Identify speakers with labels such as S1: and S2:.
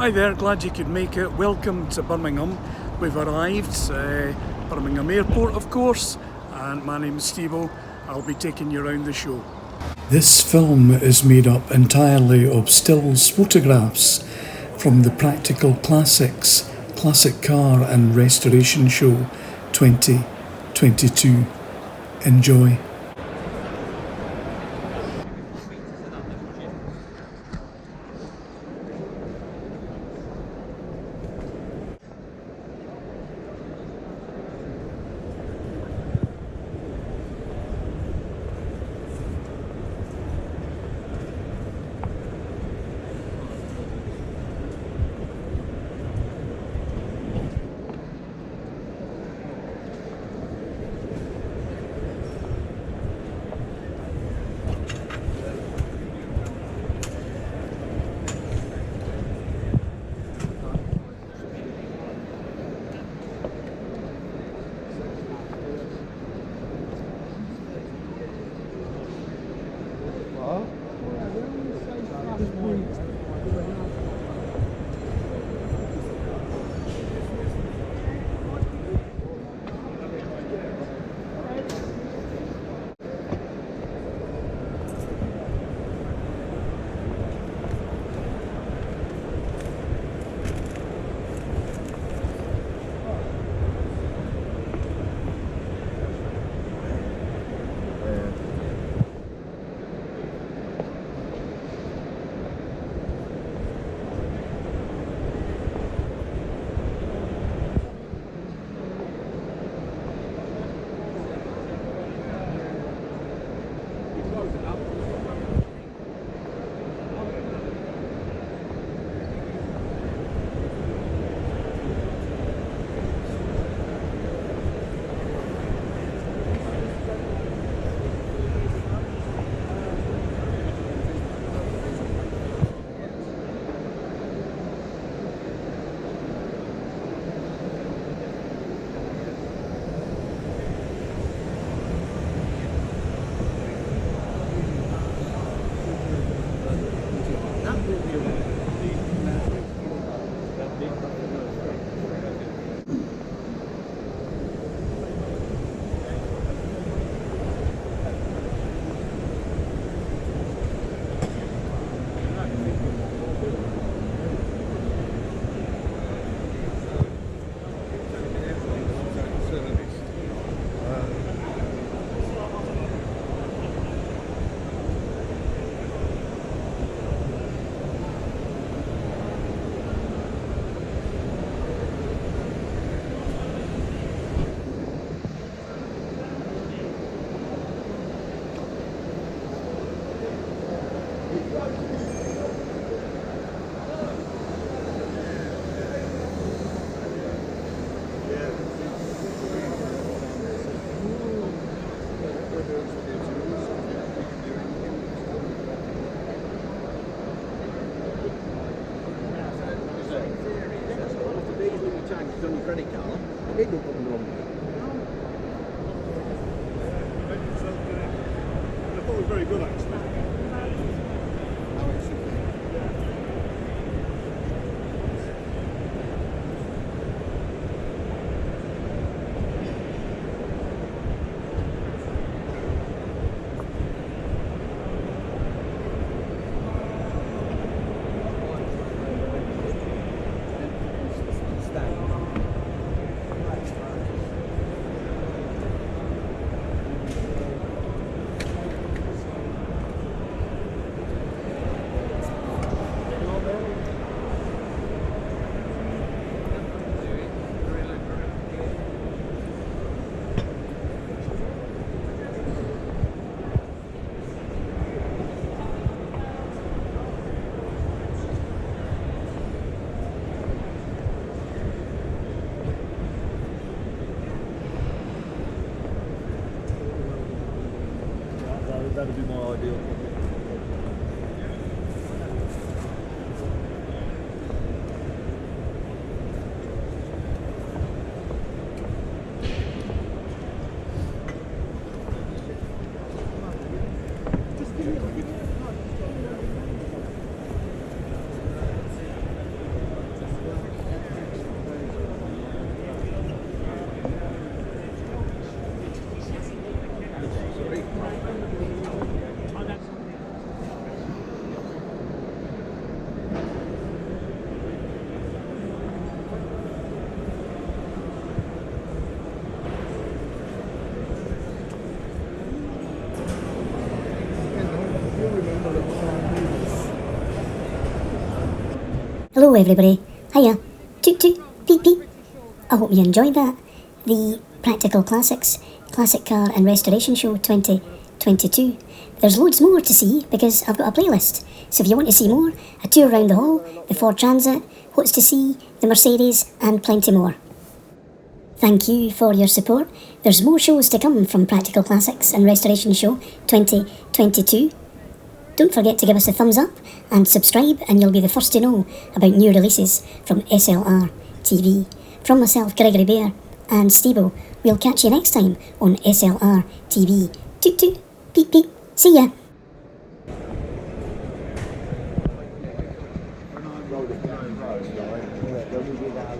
S1: Hi there, glad you could make it. Welcome to Birmingham. We've arrived, Birmingham Airport of course, and my name is Steve-O. I'll be taking you around the show. This film is made up entirely of stills photographs from the Practical Classics Classic Car and Restoration Show 2022. Enjoy.
S2: On your credit card, it will put them wrong.
S3: I thought it was very good actually.
S4: Hello everybody. Hiya. Toot toot. Beep beep. I hope you enjoyed that. The Practical Classics Classic Car and Restoration Show 2022. There's loads more to see because I've got a playlist. So if you want to see more, a tour around the hall, the Ford Transit, what's to see, the Mercedes, and plenty more. Thank you for your support. There's more shows to come from Practical Classics and Restoration Show 2022. Don't forget to give us a thumbs up and subscribe, and you'll be the first to know about new releases from SLR TV. From myself, Gregory Bear, and Stevo, we'll catch you next time on SLR TV. Toot toot, beep beep, see ya!
S2: When I rode a plain road, when we did our